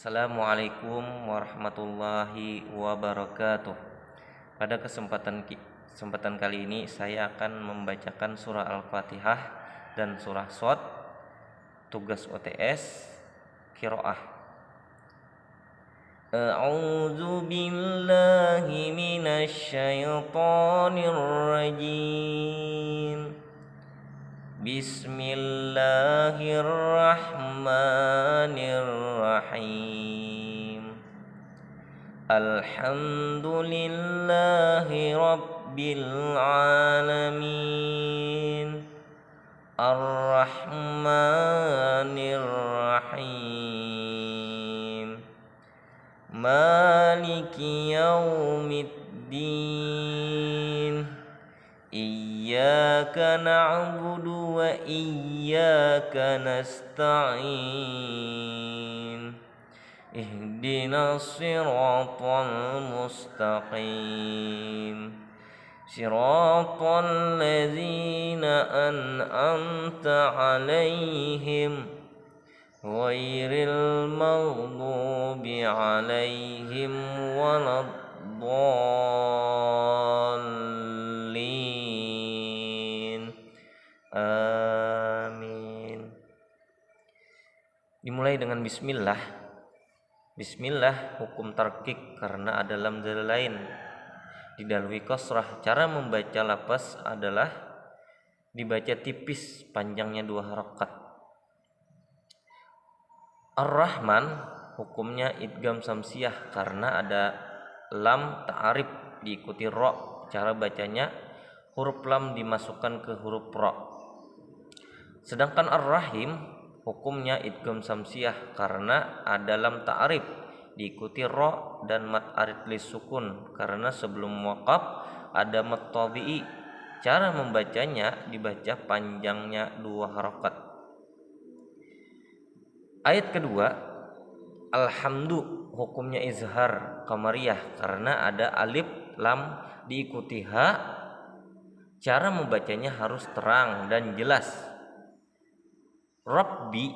Assalamualaikum warahmatullahi wabarakatuh. Pada kesempatan kali ini saya akan membacakan surah Al-Fatihah dan surah Shad, tugas OTS qiraah. A'udzu billahi minasy syaithanir rajim. Bismillahirrahmanirrahim. Alhamdulillahi rabbil alamin. Ar-Rahmanir Rahim. Maliki yaumiddin. Iyyaka na'budu wa iyyaka nasta'in. Ihdinas siratal mustaqim. Siratal ladzina an'amta 'alaihim ghairil maghdubi 'alaihim waladdallin. Amin. Dimulai dengan bismillah. Bismillah hukum tarkik karena ada lam zal lain. Didahului kasrah. Cara membaca lafaz adalah dibaca tipis, panjangnya 2 harakat. Ar-Rahman hukumnya idgham samsiyah karena ada lam ta'arif diikuti ra. Cara bacanya huruf lam dimasukkan ke huruf ra. Sedangkan Ar-Rahim hukumnya idgham samsiyah karena ada lam ta'arif diikuti ra dan mad arid lis sukun karena sebelum waqaf ada mad tabi'i. Cara membacanya dibaca panjangnya 2 harakat. Ayat kedua, alhamdu hukumnya izhar qamariyah karena ada alif lam diikuti ha. Cara membacanya harus terang dan jelas. Rabbi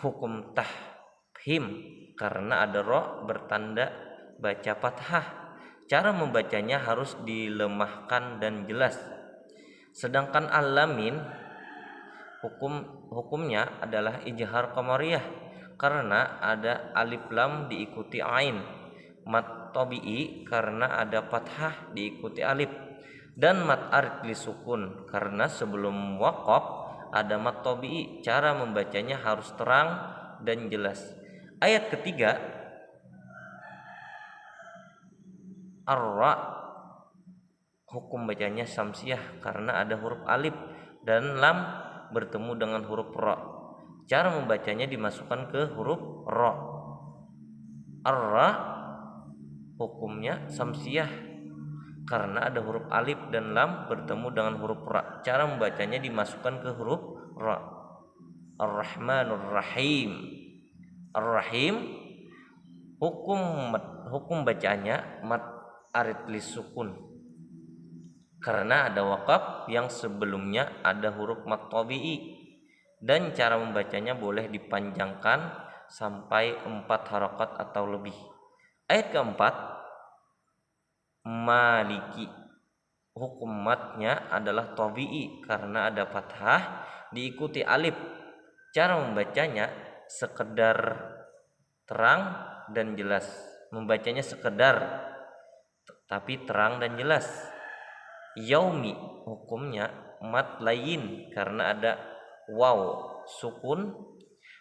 hukum tahhim karena ada ra bertanda baca fathah. Cara membacanya harus dilemahkan dan jelas. Sedangkan alamin hukumnya adalah ijhar qamariyah karena ada alif lam diikuti ain. Mad tabi'i karena ada fathah diikuti alif. Dan mad arid li sukun karena sebelum waqaf ada mad tabi'i. Cara membacanya harus terang dan jelas. Ayat ketiga, ar-ra hukum bacanya samsiyah karena ada huruf alif dan lam bertemu dengan huruf ra. Cara membacanya dimasukkan ke huruf ra. Ar-ra hukumnya samsiyah karena ada huruf alif dan lam bertemu dengan huruf ra. Cara membacanya dimasukkan ke huruf ra. Ar-Rahmanur Rahim. Ar-Rahim hukum bacanya mad arid lis sukun karena ada waqaf yang sebelumnya ada huruf mad tabi'i dan cara membacanya boleh dipanjangkan sampai 4 harakat atau lebih. Ayat keempat, maliki hukum madnya adalah tabi'i karena ada fathah diikuti alif. Cara membacanya sekedar terang dan jelas. Membacanya sekedar tapi terang dan jelas. Yaumi hukumnya mad layin karena ada waw sukun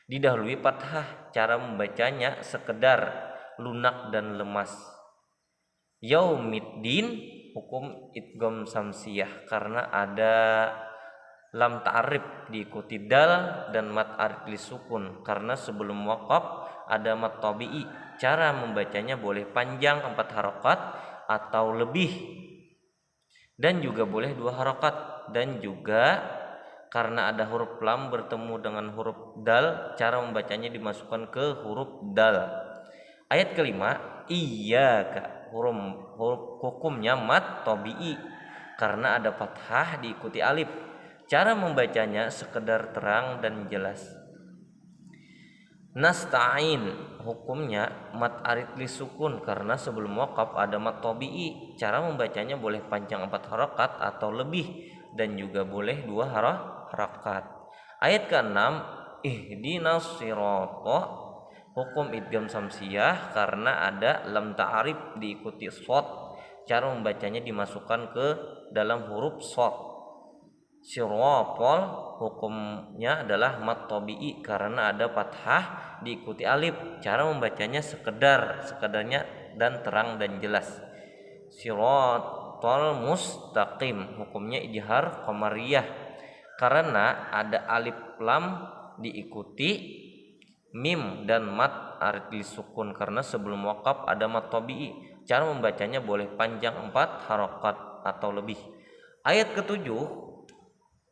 didahului fathah. Cara membacanya sekedar lunak dan lemas. Yaumiddin hukum idgham samsiyah karena ada lam ta'rif diikuti dal dan mad arid li sukun karena sebelum waqaf ada mad tabi'i. Cara membacanya boleh panjang 4 harakat atau lebih dan juga boleh 2 harakat. Dan juga karena ada huruf lam bertemu dengan huruf dal, cara membacanya dimasukkan ke huruf dal. Ayat kelima, iyyaka hukumnya mad tabi'i karena ada fathah diikuti alif. Cara membacanya sekedar terang dan jelas. Nasta'in hukumnya mat arid li sukun karena sebelum waqaf ada mat tabi'i. Cara membacanya boleh panjang 4 harakat atau lebih dan juga boleh 2 harakat. Ayat ke-6 ihdinas sirata hukum idgham samsiyah karena ada lam ta'rif diikuti shad. Cara membacanya dimasukkan ke dalam huruf shad. Sirotol hukumnya adalah mat tabi'i karena ada fathah diikuti alif. Cara membacanya sekedarnya dan terang dan jelas. Sirotol mustaqim hukumnya ijhar qamariyah karena ada alif lam diikuti mim dan mat arid li sukun karena sebelum waqaf ada mat tabi'i. Cara membacanya boleh panjang 4 harakat atau lebih. Ayat ke-7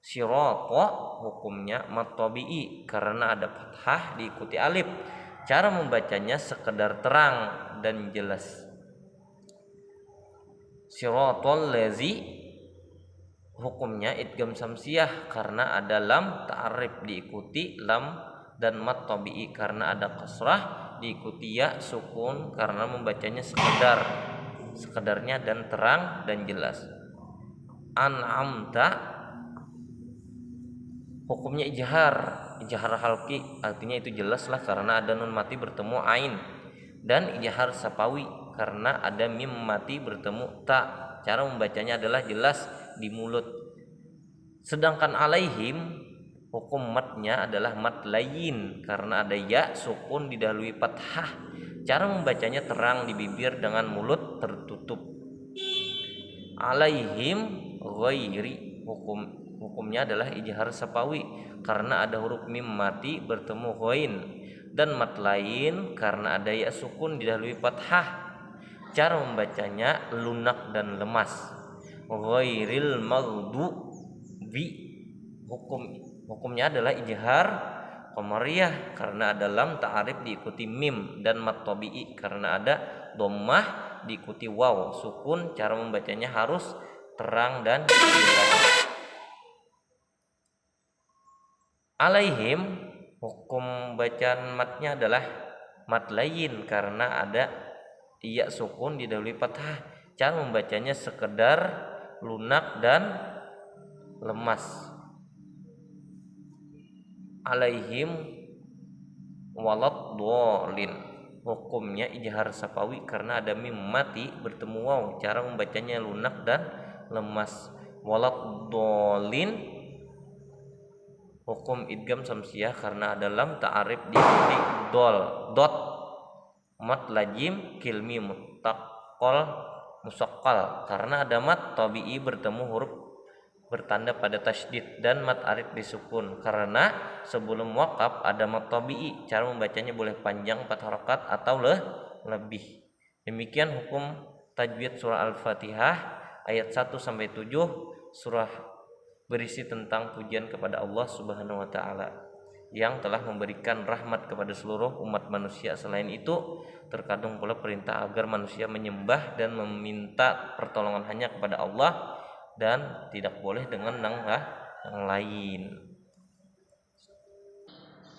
sirata hukumnya mat tabi'i karena ada fathah diikuti alif. Cara membacanya sekedar terang dan jelas. Siratal lazi hukumnya idgham samsiyah karena ada lam ta'rif diikuti lam dan mat tabi'i karena ada kasrah diikuti ya sukun karena membacanya sekedarnya dan terang dan jelas. An'amta hukumnya ijhar halqi artinya itu jelas lah karena ada nun mati bertemu ain, dan ijhar sapawi karena ada mim mati bertemu ta. Cara membacanya adalah jelas di mulut. Sedangkan alaihim hukum matnya adalah mat layin karena ada ya sukun didahului fathah. Cara membacanya terang di bibir dengan mulut tertutup. Alaihim ghairi hukumnya adalah ijhar sapawi karena ada huruf mim mati bertemu ghain, dan mat lain karena ada ya sukun didahului fathah. Cara membacanya lunak dan lemas. Ghairil maghdubi hukumnya adalah ijhar qamariyah karena ada lam ta'rif diikuti mim dan mat tabi'i karena ada dhammah diikuti waw sukun. Cara membacanya harus terang dan jelas. Alaihim hukum bacaan matnya adalah mat layin karena ada iya sukun didahului fathah. Cara membacanya sekedar lunak dan lemas. Alaihim walad dhalin hukumnya ijhar sapawi karena ada mim mati bertemu waw. Cara membacanya lunak dan lemas. Walad dhalin hukum idgham samsiyah karena ada lam ta'rif diikuti dot mat lajim kilmi musaqqal karena ada mat tabi'i bertemu huruf bertanda pada tasydid, dan mat arid disukun karena sebelum waqaf ada mat tabi'i. Cara membacanya boleh panjang 4 harakat atau lebih. Demikian hukum tajwid surah Al-Fatihah ayat 1 sampai 7. Surah berisi tentang pujian kepada Allah Subhanahu wa taala yang telah memberikan rahmat kepada seluruh umat manusia. Selain itu, terkandung pula perintah agar manusia menyembah dan meminta pertolongan hanya kepada Allah dan tidak boleh dengan yang lain.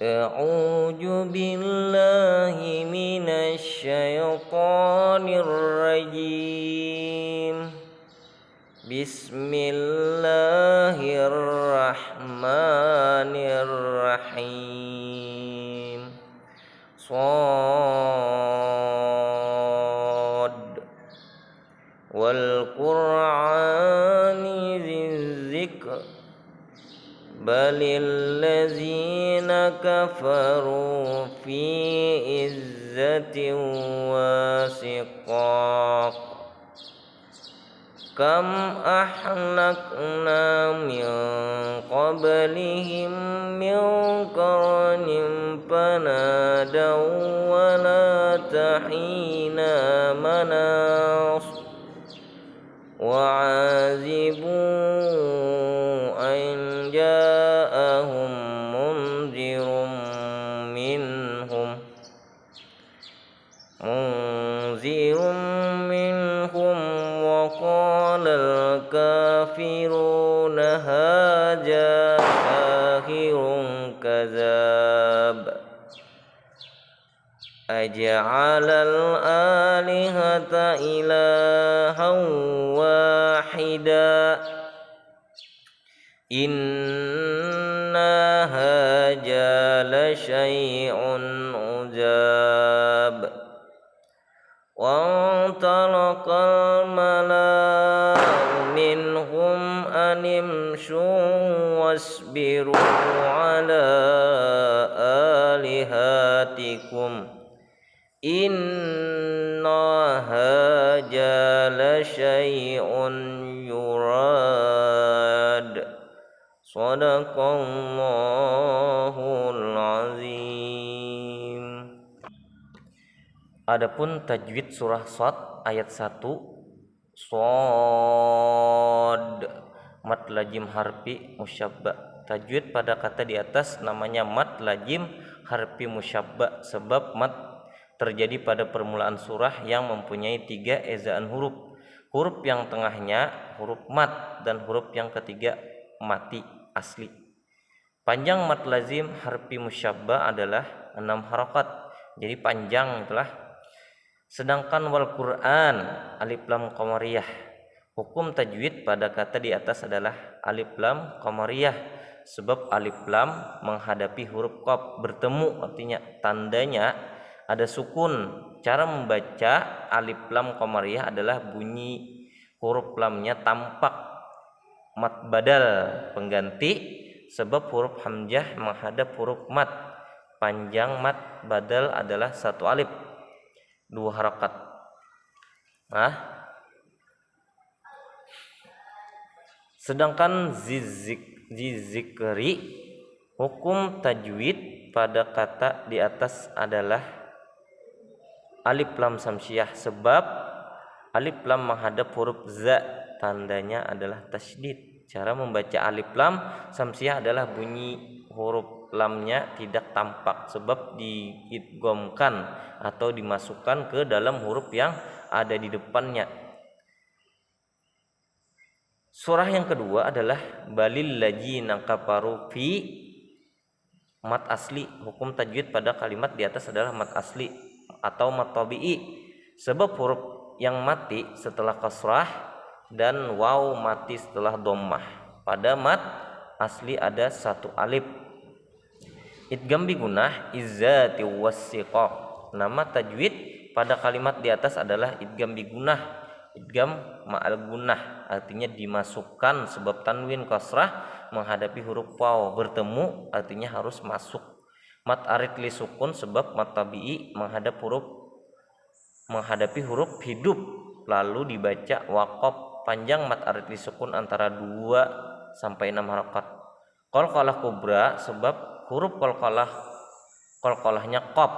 A'udzu billahi minasy syaithanir rajim. Bismillahirrahmanirrahim. Shad wal Qur'ani dzikr balil ladzina kafaru fi izzatin wasiqaq. Kam ahlakna min qablihim min qarnin fanadaw wa la tahina manas wa azibu an ja'ahum munzirum minhum wa qala al-kafiruna hadza sahirun kadzab. aj'alal alihata ilahan wahida inna hadza la syai'un ujab wa talaqal mala'u minhum animshu wasbiru ala alihatikum inna hadza la syai'un yurad Shadaqallahul azim. Adapun tajwid surah Shad ayat 1 Shad mad lazim harfi musyabba. Tajwid pada kata di atas namanya mad lazim harfi musyabba sebab mad terjadi pada permulaan surah yang mempunyai 3 ezaan huruf. Huruf yang tengahnya huruf mad dan huruf yang ketiga mati asli. Panjang mad lazim harfi musyabba adalah 6 harakat. Jadi panjang itulah. Sedangkan wal Quran alif lam qamariyah. Hukum tajwid pada kata di atas adalah alif lam qamariyah sebab alif lam menghadapi huruf qaf bertemu, artinya tandanya ada sukun. Cara membaca alif lam qamariyah adalah bunyi huruf lamnya tampak mad badal pengganti sebab huruf hamzah menghadap huruf mad. Panjang mad badal adalah 1 alif 2 harakat. Sedangkan zikri hukum tajwid pada kata di atas adalah alif lam samsiyah sebab alif lam menghadap huruf za, tandanya adalah tasydid. Cara membaca alif lam samsiyah adalah bunyi huruf lamnya tidak tampak sebab diidghamkan atau dimasukkan ke dalam huruf yang ada di depannya. Surah yang kedua adalah balil ladzina kafaru fi mad asli. Hukum tajwid pada kalimat di atas adalah mad asli atau mad tabi'i sebab huruf yang mati setelah kasrah dan waw mati setelah dhammah. Pada mad asli ada 1 alif. Idgham bi gunnah izzati wassiqah. Nama tajwid pada kalimat di atas adalah idgham bi gunnah, idgham ma'al gunnah, artinya dimasukkan sebab tanwin kasrah menghadapi huruf waw bertemu, artinya harus masuk. Mad arid li sukun sebab mad tabi'i menghadapi huruf hidup lalu dibaca waqaf. Panjang mad arid li sukun antara 2 sampai 6 harakat. Qalqalah kubra sebab huruf qalqalahnya qaf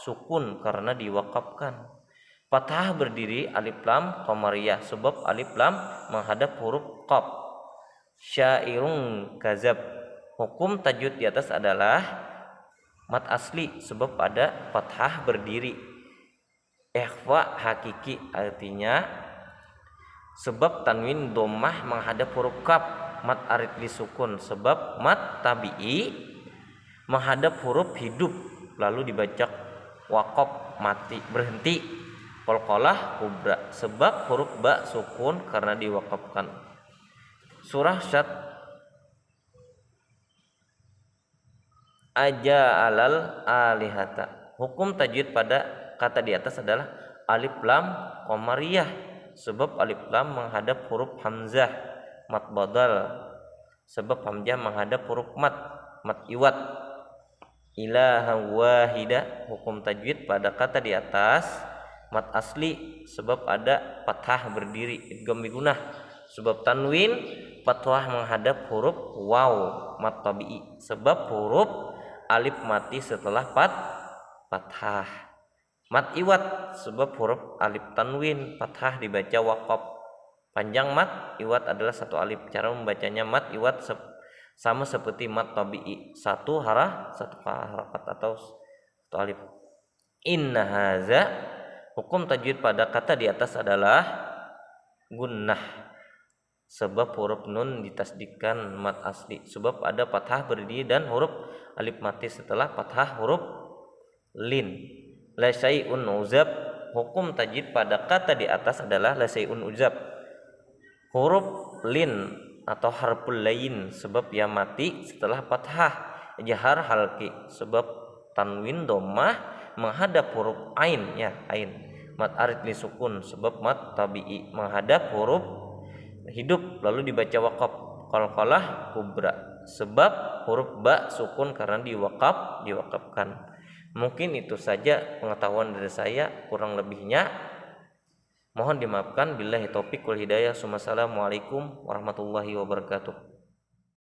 sukun karena diwaqafkan. Fathah berdiri alif lam qamariyah sebab alif lam menghadap huruf qaf. Syairun kazab. Hukum tajwid di atas adalah mad asli sebab ada fathah berdiri. Ikhfa hakiki artinya sebab tanwin dhammah menghadap huruf kaf. Mad arid li sukun sebab mad tabi'i menghadap huruf hidup lalu dibaca waqaf mati berhenti. Qalqalah kubra sebab huruf ba sukun karena diwaqafkan. Surah Syad aja'alal alihata. Hukum tajwid pada kata di atas adalah alif lam qamariyah sebab alif lam menghadap huruf hamzah mad badal sebab hamzah menghadap huruf mad iwad. Ilahan wahida. Hukum tajwid pada kata di atas mad asli sebab ada fathah berdiri. Idgham bi gunnah sebab tanwin fathah menghadap huruf waw mad tabi'i sebab huruf alif mati setelah fathah. Mad iwad sebab huruf alif tanwin fathah dibaca waqaf. Panjang mad iwad adalah 1 alif. Cara membacanya mad iwad sama seperti mad tabi'i, 1 harakat atau 1 alif. Inna haza. Hukum tajwid pada kata di atas adalah gunnah sebab huruf nun ditasdidkan mad asli sebab ada fathah berdiri dan huruf alif mati setelah fathah huruf lin. La syai'un uzab, hukum tajdid pada kata di atas adalah la syai'un uzab. Huruf lin atau harful lain sebab ia mati setelah fathah. Jahar halki sebab tanwin dhammah menghadap huruf ain, ya ain. Mat arid li sukun sebab mat tabi'i menghadap huruf hidup lalu dibaca waqaf. Qalqalah kubra sebab huruf ba sukun karena diwakafkan. Mungkin itu saja pengetahuan dari saya, kurang lebihnya mohon dimaafkan. Billahi taufiq wal hidayah. Wassalamualaikum warahmatullahi wabarakatuh.